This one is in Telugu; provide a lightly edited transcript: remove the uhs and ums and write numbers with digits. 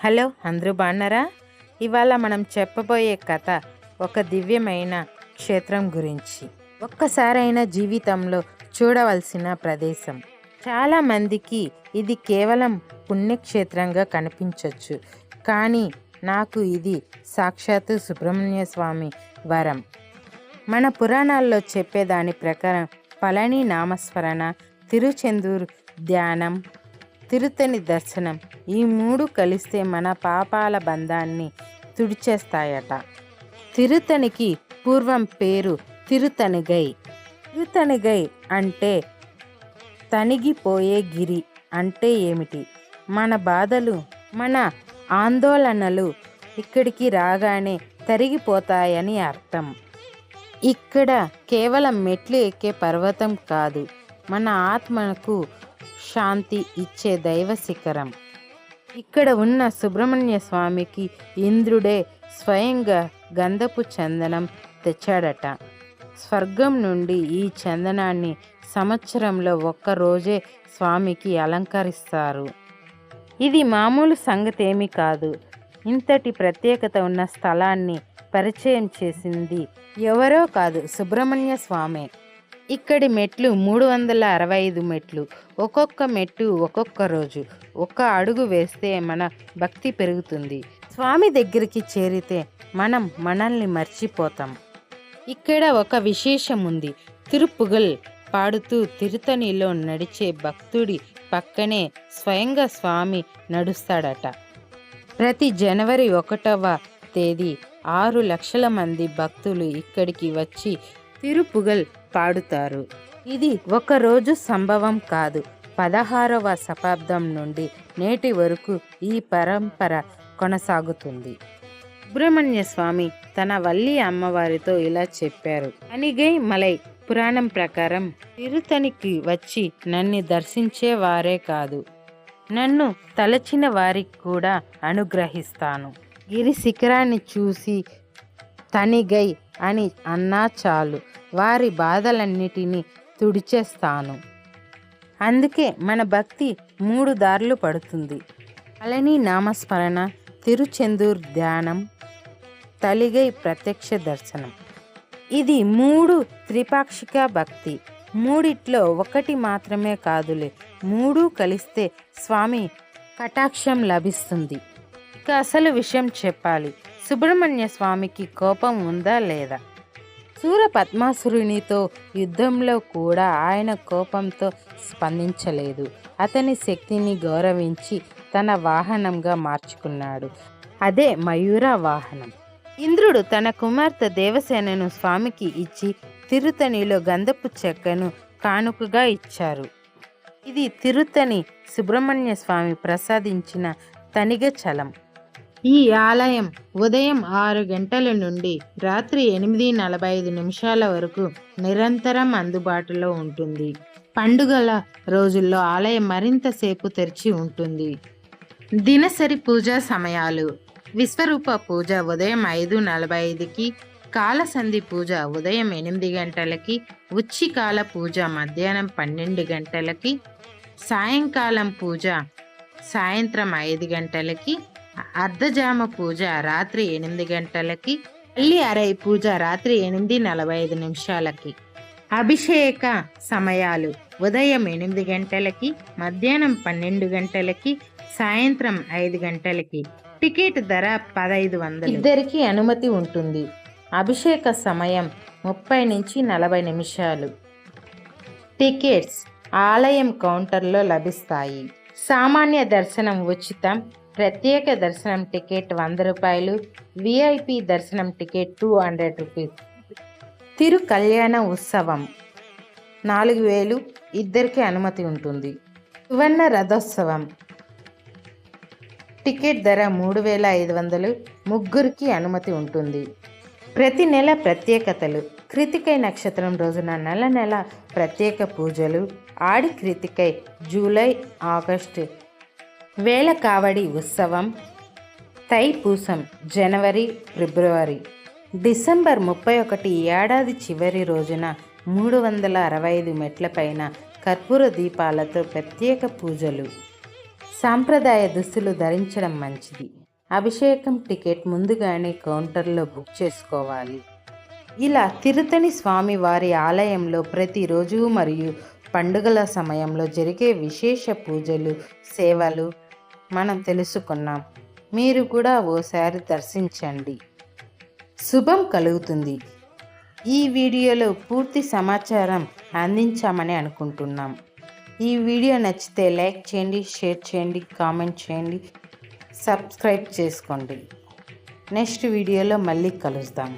హలో, అందరూ బాగున్నారా? ఇవాళ మనం చెప్పబోయే కథ ఒక దివ్యమైన క్షేత్రం గురించి. ఒక్కసారైనా జీవితంలో చూడవలసిన ప్రదేశం. చాలామందికి ఇది కేవలం పుణ్యక్షేత్రంగా కనిపించవచ్చు, కానీ నాకు ఇది సాక్షాత్తు సుబ్రహ్మణ్య స్వామి వరం. మన పురాణాల్లో చెప్పేదాని ప్రకారం పళని నామస్మరణ, తిరుచెందూరు ధ్యానం, తిరుతని దర్శనం ఈ మూడు కలిస్తే మన పాపాల బంధాన్ని తుడిచేస్తాయట. తిరుతనికి పూర్వం పేరు తిరుతనిగై. తిరుతనిగై అంటే తనిగిపోయే గిరి అంటే ఏమిటి? మన బాధలు, మన ఆందోళనలు ఇక్కడికి రాగానే తరిగిపోతాయని అర్థం. ఇక్కడ కేవలం మెట్లు ఎక్కే పర్వతం కాదు, మన ఆత్మకు శాంతి ఇచ్చే దైవ శిఖరం. ఇక్కడ ఉన్న సుబ్రహ్మణ్య స్వామికి ఇంద్రుడే స్వయంగా గంధపు చందనం తెచ్చాడట. స్వర్గం నుండి ఈ చందనాన్ని సంవత్సరంలో ఒక్కరోజే స్వామికి అలంకరిస్తారు. ఇది మామూలు సంగతేమీ కాదు. ఇంతటి ప్రత్యేకత ఉన్న స్థలాన్ని పరిచయం చేసింది ఎవరో కాదు, సుబ్రహ్మణ్య స్వామే. ఇక్కడి మెట్లు 365 మెట్లు. ఒక్కొక్క మెట్టు ఒక్కొక్క రోజు. ఒక్క అడుగు వేస్తే మన భక్తి పెరుగుతుంది. స్వామి దగ్గరికి చేరితే మనం మనల్ని మర్చిపోతాం. ఇక్కడ ఒక విశేషం ఉంది. తిరుపుగల్ పాడుతూ తిరుతనిలో నడిచే భక్తుడి పక్కనే స్వయంగా స్వామి నడుస్తాడట. ప్రతి జనవరి 1వ తేదీ 6 లక్షల మంది భక్తులు ఇక్కడికి వచ్చి తిరుపుగల్ పాడుతారు. ఇది ఒకరోజు సంభవం కాదు. 16వ శతాబ్దం నుండి నేటి వరకు ఈ పరంపర కొనసాగుతుంది. సుబ్రహ్మణ్య స్వామి తన వల్లి అమ్మవారితో ఇలా చెప్పారు. అనిగై మలై పురాణం ప్రకారం తిరుతనికి వచ్చి నన్ను దర్శించేవారే కాదు, నన్ను తలచిన వారికి కూడా అనుగ్రహిస్తాను. గిరి శిఖరాన్ని చూసి తనిగై అని అన్నా చాలు, వారి బాధలన్నిటినీ తుడిచేస్తాను. అందుకే మన భక్తి 3 దారులు పడుతుంది. పళని నామస్మరణ, తిరుచెందూర్ ధ్యానం, తలిగై ప్రత్యక్ష దర్శనం. ఇది 3 త్రిపాక్షిక భక్తి. మూడిట్లో ఒకటి మాత్రమే కాదులే, 3 కలిస్తే స్వామి కటాక్షం లభిస్తుంది. ఇక అసలు విషయం చెప్పాలి. సుబ్రహ్మణ్య స్వామికి కోపం ఉందా లేదా? పద్మాసురునితో యుద్ధంలో కూడా ఆయన కోపంతో స్పందించలేదు. అతని శక్తిని గౌరవించి తన వాహనంగా మార్చుకున్నాడు. అదే మయూర వాహనం. ఇంద్రుడు తన కుమార్తె దేవసేనను స్వామికి ఇచ్చి తిరుతనిలో గంధపు చెక్కను కానుకగా ఇచ్చారు. ఇది తిరుతని సుబ్రహ్మణ్య స్వామి ప్రసాదించిన తనిగ చలం. ఈ ఆలయం ఉదయం 6 గంటల నుండి రాత్రి 8:45 వరకు నిరంతరం అందుబాటులో ఉంటుంది. పండుగల రోజుల్లో ఆలయం మరింత సేపు తెరిచి ఉంటుంది. దినసరి పూజా సమయాలు: విశ్వరూప పూజ ఉదయం 5:45కి, కాలసంధి పూజ ఉదయం 8 గంటలకి, ఉచ్చికాల పూజ మధ్యాహ్నం 12 గంటలకి, సాయంకాలం పూజ సాయంత్రం 5 గంటలకి, అర్ధజామ పూజ రాత్రి 8 గంటలకి, మళ్ళీ అరై పూజ రాత్రి 8:45. అభిషేక సమయాలు: ఉదయం 8 గంటలకి, మధ్యాహ్నం 12 గంటలకి, సాయంత్రం 5 గంటలకి. టికెట్ ధర 1500. ఇద్దరికి అనుమతి ఉంటుంది. అభిషేక సమయం 30 నుంచి 40 నిమిషాలు. టికెట్స్ ఆలయం కౌంటర్లో లభిస్తాయి. సామాన్య దర్శనం ఉచితం. ప్రత్యేక దర్శనం టికెట్ 100 రూపాయలు. విఐపి దర్శనం టికెట్ 200 రూపీస్. తిరు కళ్యాణ ఉత్సవం 4000. ఇద్దరికి అనుమతి ఉంటుంది. సువర్ణ రథోత్సవం టికెట్ ధర 3500. ముగ్గురికి అనుమతి ఉంటుంది. ప్రతి నెల ప్రత్యేకతలు: కృతికై నక్షత్రం రోజున నెల ప్రత్యేక పూజలు. ఆడి కృతికై జూలై ఆగస్టు వేల కావడి ఉత్సవం. తైపూసం జనవరి ఫిబ్రవరి. డిసెంబర్ 31 ఏడాది చివరి రోజున 365 మెట్లపైన కర్పూర దీపాలతో ప్రత్యేక పూజలు. సాంప్రదాయ దుస్తులు ధరించడం మంచిది. అభిషేకం టికెట్ ముందుగానే కౌంటర్లో బుక్ చేసుకోవాలి. ఇలా తిరుతని స్వామివారి ఆలయంలో ప్రతిరోజు మరియు పండుగల సమయంలో జరిగే విశేష పూజలు, సేవలు మనం తెలుసుకున్నాం. మీరు కూడా ఓసారి దర్శించండి, శుభం కలుగుతుంది. ఈ వీడియోలో పూర్తి సమాచారం అందించామని అనుకుంటున్నాం. ఈ వీడియో నచ్చితే లైక్ చేయండి, షేర్ చేయండి, కామెంట్ చేయండి, సబ్స్క్రైబ్ చేసుకోండి. నెక్స్ట్ వీడియోలో మళ్ళీ కలుద్దాం.